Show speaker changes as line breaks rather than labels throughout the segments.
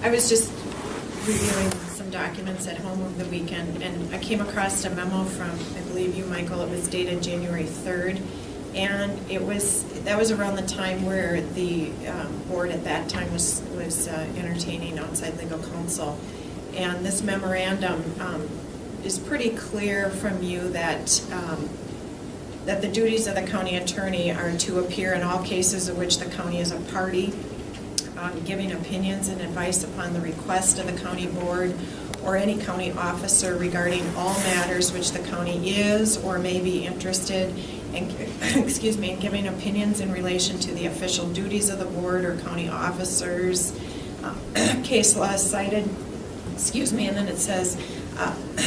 I was just reviewing some documents at home over the weekend, and I came across a memo from, I believe you, Michael. It was dated January 3rd, and that was around the time where the board at that time was entertaining outside legal counsel. And this memorandum is pretty clear from you that the duties of the county attorney are to appear in all cases in which the county is a party, giving opinions and advice upon the request of the county board or any county officer regarding all matters which the county is or may be interested in, in giving opinions in relation to the official duties of the board or county officers. Case law is cited, and then it says,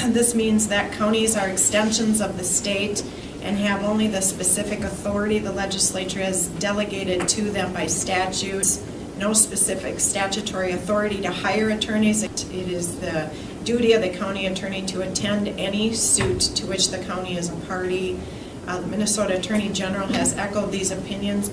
this means that counties are extensions of the state and have only the specific authority the legislature has delegated to them by statutes. No specific statutory authority to hire attorneys. It is the duty of the county attorney to attend any suit to which the county is a party. The Minnesota Attorney General has echoed these opinions.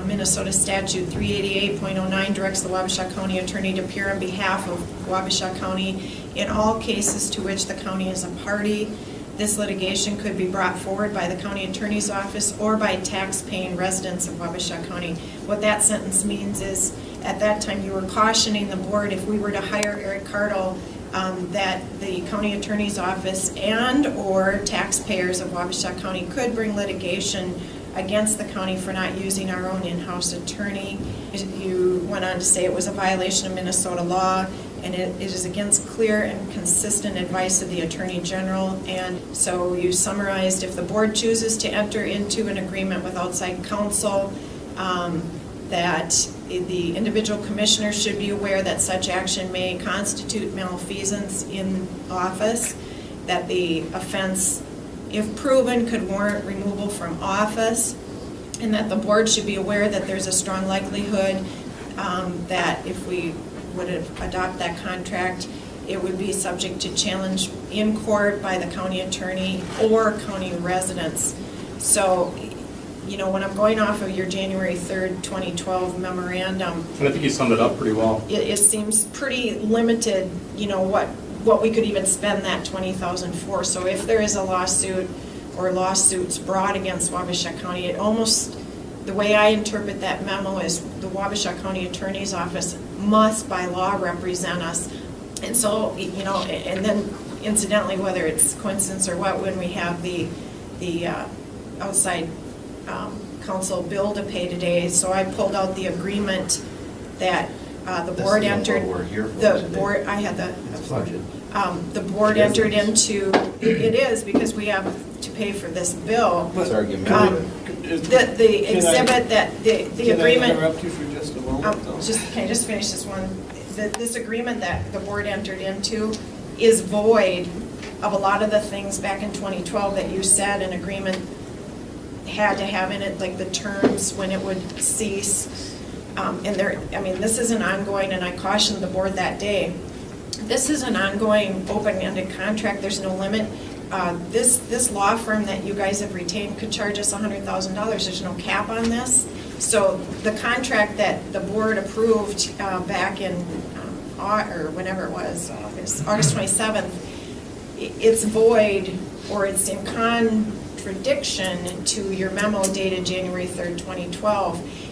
Minnesota Statute 388.09 directs the Wabasha County Attorney to appear on behalf of Wabasha County in all cases to which the county is a party. This litigation could be brought forward by the county attorney's office or by tax-paying residents of Wabasha County. What that sentence means is, at that time, you were cautioning the board, if we were to hire Eric Cardle, that the county attorney's office and or taxpayers of Wabasha County could bring litigation against the county for not using our own in-house attorney. You went on to say it was a violation of Minnesota law, and it is against clear and consistent advice of the Attorney General. And so you summarized, if the board chooses to enter into an agreement with outside counsel, that the individual commissioner should be aware that such action may constitute malfeasance in office, that the offense, if proven, could warrant removal from office, and that the board should be aware that there's a strong likelihood that if we would adopt that contract, it would be subject to challenge in court by the county attorney or county residents. So, you know, when I'm going off of your January 3rd, 2012 memorandum,
and I think you summed it up pretty well.
It seems pretty limited, you know, what we could even spend that $20,000 for. So if there is a lawsuit or lawsuits brought against Wabasha County, it almost, the way I interpret that memo is the Wabasha County Attorney's Office must by law represent us. And so, you know, and then incidentally, whether it's coincidence or what, when we have the outside counsel bill to pay today, so I pulled out the agreement that the board entered. The board, I had the board entered into. It is because we have to pay for this bill.
What's argument?
The exhibit that the agreement.
Can I interrupt you for just a moment?
Can I just finish this one? This agreement that the board entered into is void of a lot of the things back in 2012 that you said an agreement had to have in it, like the terms when it would cease. And there, I mean, this is an ongoing, and I cautioned the board that day, this is an ongoing open-ended contract. There's no limit. This law firm that you guys have retained could charge us $100,000. There's no cap on this. So the contract that the board approved back in, or whenever it was, August 27th, it's void, or it's in contradiction to your memo dated January 3rd, 2012.